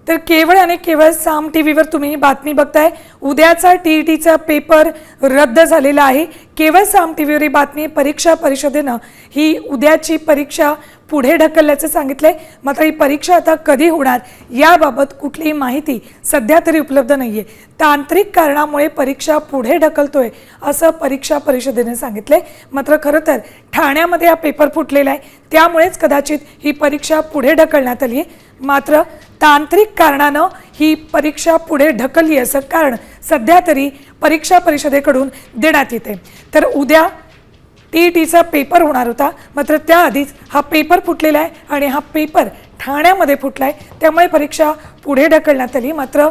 तर केवळ आणि केवळ साम टीव्हीवर तुम्ही ही बातमी बघताय। उद्याचा टीईटीचा पेपर रद्द झालेला आहे। केवळ साम टीव्हीवर ही बातमी। परीक्षा परिषदेनं ही उद्याची परीक्षा पुढे ढकलल्याचं सांगितलंय। मात्र ही परीक्षा आता कधी होणार याबाबत कुठलीही माहिती सध्या तरी उपलब्ध नाहीये। तांत्रिक कारणामुळे परीक्षा पुढे ढकलतोय असं परीक्षा परिषदेने सांगितलंय। मात्र खरं तर ठाण्यामध्ये हा पेपर फुटलेला आहे, त्यामुळेच कदाचित ही परीक्षा पुढे ढकलण्यात आली आहे। मात्र तांत्रिक कारणानं ही परीक्षा पुढे ढकलली असं कारण सध्या तरी परीक्षा परिषदेकडून देण्यात येते। तर उद्या टीईटीचा पेपर होणार होता, मात्र त्याआधीच हा पेपर फुटलेला आहे आणि हा पेपर ठाण्यामध्ये फुटलाय, त्यामुळे परीक्षा पुढे ढकलण्यात आली। मात्र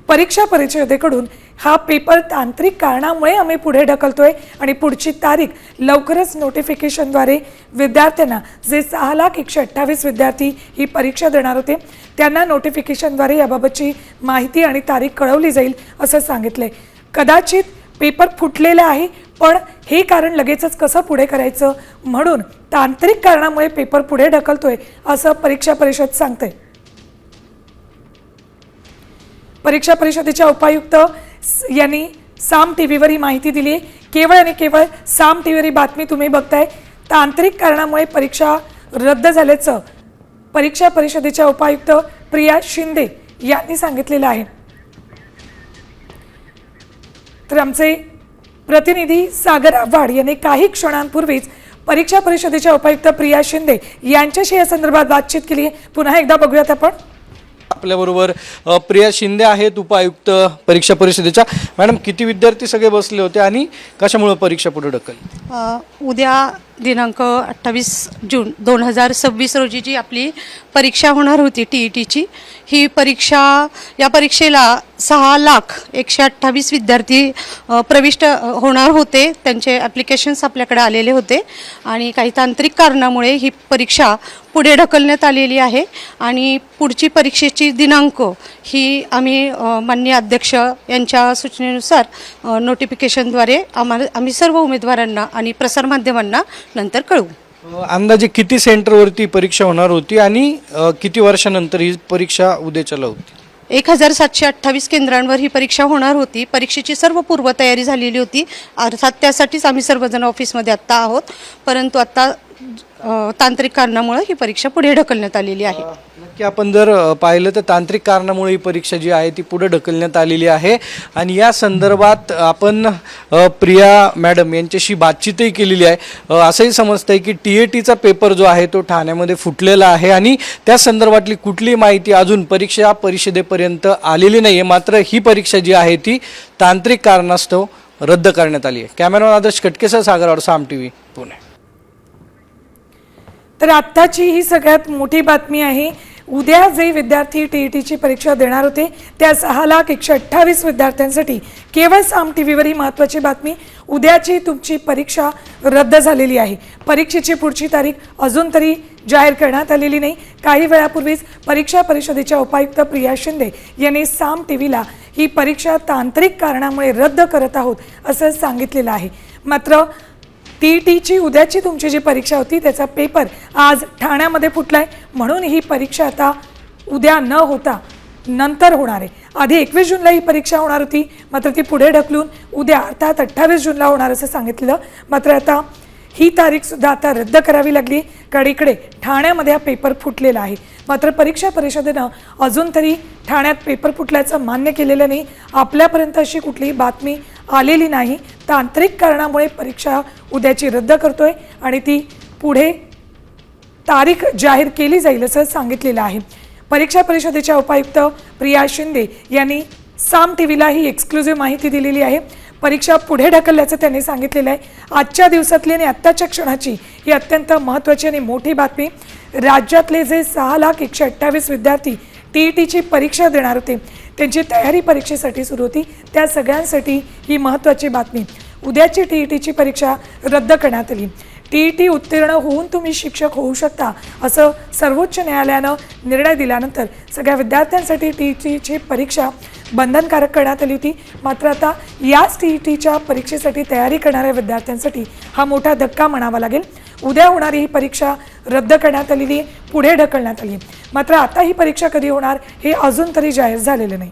परीक्षा परिषदेकडून हा पेपर तांत्रिक कारणामुळे आम्ही पुढे ढकलतोय आणि पुढची तारीख लवकरच नोटिफिकेशनद्वारे विद्यार्थ्यांना, जे 6,128,000 विद्यार्थी ही परीक्षा देणार होते, त्यांना नोटिफिकेशनद्वारे याबाबतची माहिती आणि तारीख कळवली जाईल असं सांगितलंय। कदाचित पेपर फुटलेला आहे, पण हे कारण लगेचच कसं पुढे करायचं म्हणून तांत्रिक कारणामुळे पेपर पुढे ढकलतोय असं परीक्षा परिषद सांगते। परीक्षा परिषदेच्या उपायुक्त यांनी साम टीव्हीवर ही माहिती दिली आहे। केवळ आणि केवळ साम टीव्हीवर ही बातमी तुम्ही बघताय। तांत्रिक कारणामुळे परीक्षा रद्द झाल्याचं परीक्षा परिषदेच्या उपायुक्त प्रिया शिंदे यांनी सांगितलेलं आहे। तर आमचे प्रतिनिधी सागर आव्हाड यांनी काही क्षणांपूर्वीच परीक्षा परिषदेच्या उपायुक्त प्रिया शिंदे यांच्याशी या संदर्भात बातचीत केली आहे। पुन्हा एकदा बघूयात आपण। आपल्याबरोबर प्रिया शिंदे आहेत, उपायुक्त परीक्षा परिषदेच्या। मॅडम, किती विद्यार्थी सगळे बसले होते आणि कशामुळे परीक्षा पुढे ढकलली? उद्या दिनांक 28 जून 2026 रोजी जी आपली परीक्षा होणार होती टीईटीची, ही परीक्षा, या परीक्षेला 6,128,000 विद्यार्थी प्रविष्ट होणार होते। त्यांचे ॲप्लिकेशन्स आपल्याकडे आलेले होते आणि काही तांत्रिक कारणामुळे ही परीक्षा पुढे ढकलण्यात आलेली आहे आणि पुढची परीक्षेची दिनांक ही आम्ही माननीय अध्यक्ष यांच्या सूचनेनुसार नोटिफिकेशनद्वारे आम्ही सर्व उमेदवारांना आणि प्रसारमाध्यमांना नंतर कळवू। अंदाजे किती सेंटरवरती परीक्षा होणार होती आणि किती वर्षानंतर ही परीक्षा उद्याच्याला होती? 1,728 केंद्रांवर ही परीक्षा होणार होती। परीक्षेची सर्व पूर्वतयारी झालेली होती, अर्थात त्यासाठीच आम्ही सर्वजण ऑफिसमध्ये आत्ता आहोत, परंतु आत्ता तांत्रिक कारणामुळे ही परीक्षा पुढे ढकलण्यात आलेली आहे। नक्की आपण जर पाहिलं तर तांत्रिक कारणामुळे ही परीक्षा जी आहे ती पुढे ढकलण्यात आलेली आहे आणि या संदर्भात आपण प्रिया मॅडम यांच्याशी बातचीतही केलेली आहे। असंही समजतंय की टीईटीचा पेपर जो आहे तो ठाण्यामध्ये फुटलेला आहे आणि त्या संदर्भातली कुठलीही माहिती अजून परीक्षा परिषदेपर्यंत आलेली नाही आहे। मात्र ही परीक्षा जी आहे ती तांत्रिक कारणास्तव रद्द करण्यात आली आहे। कॅमेरामॅन आदर्श कटकेसह सागर, साम टीव्ही, पुणे। तर आत्ताची ही सगळ्यात मोठी बातमी आहे। उद्या जे विद्यार्थी टीईटीची परीक्षा देणार होते त्या 6,128,000 विद्यार्थ्यांसाठी केवळ साम टीव्हीवर ही महत्त्वाची बातमी। उद्याची तुमची परीक्षा रद्द झालेली आहे। परीक्षेची पुढची तारीख अजून तरी जाहीर करण्यात आलेली नाही। काही वेळापूर्वीच परीक्षा परिषदेच्या उपायुक्त प्रिया शिंदे यांनी साम टीव्हीला ही परीक्षा तांत्रिक कारणामुळे रद्द करत आहोत असं सांगितलेलं आहे। मात्र टीईटीची उद्याची तुमची जी परीक्षा होती त्याचा पेपर आज ठाण्यामध्ये फुटलाय, म्हणून ही परीक्षा आता उद्या न होता नंतर होणार आहे। आधी 21 जूनला ही परीक्षा होणार होती, मात्र ती पुढे ढकलून उद्या अर्थात 28 जूनला होणार असं सांगितलं। मात्र आता ही तारीख सुद्धा आता रद्द करावी लागली, कारण इकडे ठाण्यामध्ये हा पेपर फुटलेला आहे। मात्र परीक्षा परिषदेनं अजून तरी ठाण्यात पेपर फुटल्याचं मान्य केलेलं नाही। आपल्यापर्यंत अशी कुठलीही बातमी आलेली नाही। तांत्रिक कारणामुळे परीक्षा उद्याची रद्द करतोय आणि ती पुढे तारीख जाहीर केली जाईल असं सांगितलेलं आहे। परीक्षा परिषदेच्या उपायुक्त प्रिया शिंदे यांनी साम टीव्हीला ही एक्सक्लुझिव्ह माहिती दिलेली आहे। परीक्षा पुढे ढकलल्याचं त्यांनी सांगितलेलं आहे। आजच्या दिवसातली आणि आत्ताच्या क्षणाची ही अत्यंत महत्त्वाची आणि मोठी बातमी। राज्यातले जे 6,128,000 विद्यार्थी टीईटीची परीक्षा देणार होते, त्यांची तयारी परीक्षेसाठी सुरू होती, त्या सगळ्यांसाठी ही महत्त्वाची बातमी। उद्याची टीईटीची परीक्षा रद्द करण्यात आली। टीईटी उत्तीर्ण होऊन तुम्ही शिक्षक होऊ शकता असं सर्वोच्च न्यायालयानं निर्णय दिल्यानंतर सगळ्या विद्यार्थ्यांसाठी टीईटीची परीक्षा बंधनकारक करण्यात आली होती। मात्र आता याच टीईटीच्या परीक्षेसाठी तयारी करणाऱ्या विद्यार्थ्यांसाठी हा मोठा धक्का म्हणावा लागेल। उद्या होणारी ही परीक्षा रद्द करण्यात आलेली आहे, पुढे ढकलण्यात आली आहे. मात्र आता ही परीक्षा कधी होणार हे अजून तरी जाहीर झालेलं नाही.